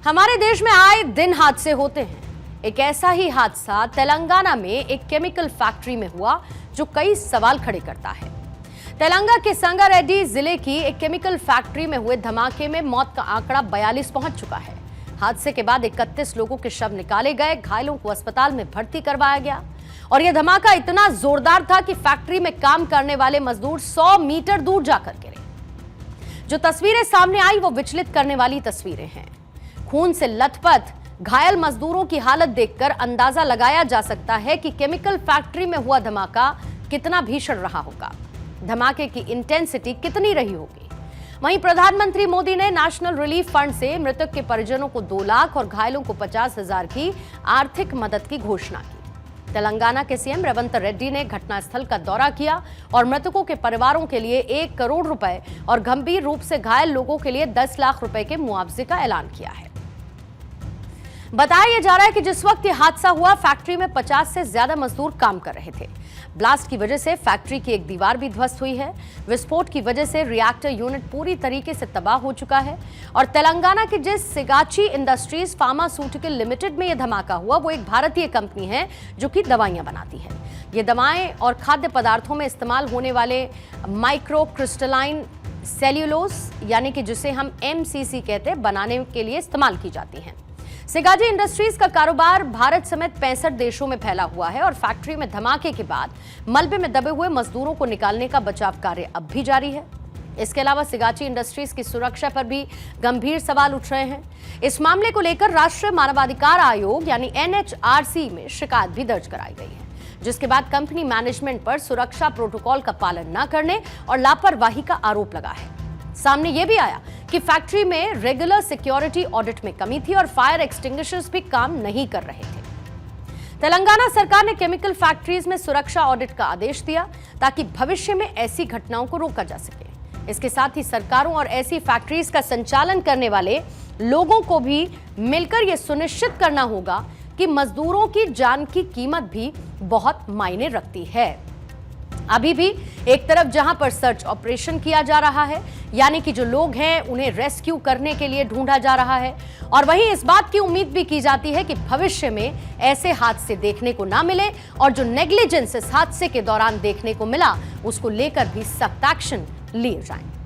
हमारे देश में आए दिन हादसे होते हैं। एक ऐसा ही हादसा तेलंगाना में एक केमिकल फैक्ट्री में हुआ जो कई सवाल खड़े करता है। तेलंगाना के संगारेड्डी जिले की एक केमिकल फैक्ट्री में हुए धमाके में मौत का आंकड़ा 42 पहुंच चुका है। हादसे के बाद 31 लोगों के शव निकाले गए, घायलों को अस्पताल में भर्ती करवाया गया। और यह धमाका इतना जोरदार था कि फैक्ट्री में काम करने वाले मजदूर 100 मीटर दूर जाकर गिरे। जो तस्वीरें सामने आई वो विचलित करने वाली तस्वीरें हैं। खून से लथपथ घायल मजदूरों की हालत देखकर अंदाजा लगाया जा सकता है कि केमिकल फैक्ट्री में हुआ धमाका कितना भीषण रहा होगा, धमाके की इंटेंसिटी कितनी रही होगी। वहीं प्रधानमंत्री मोदी ने नेशनल रिलीफ फंड से मृतक के परिजनों को 2 लाख और घायलों को 50,000 की आर्थिक मदद की घोषणा की। तेलंगाना के सीएम रेवंत रेड्डी ने घटनास्थल का दौरा किया और मृतकों के परिवारों के लिए 1 करोड़ रुपए और गंभीर रूप से घायल लोगों के लिए 10 लाख रुपए के मुआवजे का ऐलान किया है। बताया जा रहा है कि जिस वक्त यह हादसा हुआ, फैक्ट्री में 50 से ज्यादा मजदूर काम कर रहे थे। ब्लास्ट की वजह से फैक्ट्री की एक दीवार भी ध्वस्त हुई है। विस्फोट की वजह से रिएक्टर यूनिट पूरी तरीके से तबाह हो चुका है। और तेलंगाना के जिस सिगाची इंडस्ट्रीज फार्मास्यूटिकल लिमिटेड में यह धमाका हुआ, वो एक भारतीय कंपनी है जो कि दवाइयां बनाती है। ये दवाएं और खाद्य पदार्थों में इस्तेमाल होने वाले माइक्रो क्रिस्टलाइन सेल्यूलोस यानी कि जिसे हम MCC कहते हैं, बनाने के लिए इस्तेमाल की जाती हैं। सिगाजी इंडस्ट्रीज का कारोबार भारत समेत 65 देशों में फैला हुआ है और फैक्ट्री में धमाके के बाद मलबे में दबे हुए मजदूरों को निकालने का बचाव कार्य अब भी जारी है। इसके अलावा सिगाची इंडस्ट्रीज की सुरक्षा पर भी गंभीर सवाल उठ रहे हैं। इस मामले को लेकर राष्ट्रीय मानवाधिकार आयोग यानी NHRC में शिकायत भी दर्ज कराई गई है, जिसके बाद कंपनी मैनेजमेंट पर सुरक्षा प्रोटोकॉल का पालन न करने और लापरवाही का आरोप लगा है। सामने यह भी आया कि फैक्ट्री में रेगुलर सिक्योरिटी ऑडिट में कमी थी और फायर एक्सटिंग्विशर्स भी काम नहीं कर रहे थे। तेलंगाना सरकार ने केमिकल फैक्ट्रीज में सुरक्षा ऑडिट का आदेश दिया ताकि भविष्य में ऐसी घटनाओं को रोका जा सके। इसके साथ ही सरकारों और ऐसी फैक्ट्रीज का संचालन करने वाले लोगों को भी मिलकर यह सुनिश्चित करना होगा कि मजदूरों की जान की कीमत भी बहुत मायने रखती है। अभी भी एक तरफ जहां पर सर्च ऑपरेशन किया जा रहा है, यानी कि जो लोग हैं उन्हें रेस्क्यू करने के लिए ढूंढा जा रहा है, और वहीं इस बात की उम्मीद भी की जाती है कि भविष्य में ऐसे हादसे देखने को ना मिले और जो नेग्लिजेंस इस हादसे के दौरान देखने को मिला उसको लेकर भी सख्त एक्शन लिए जाएं।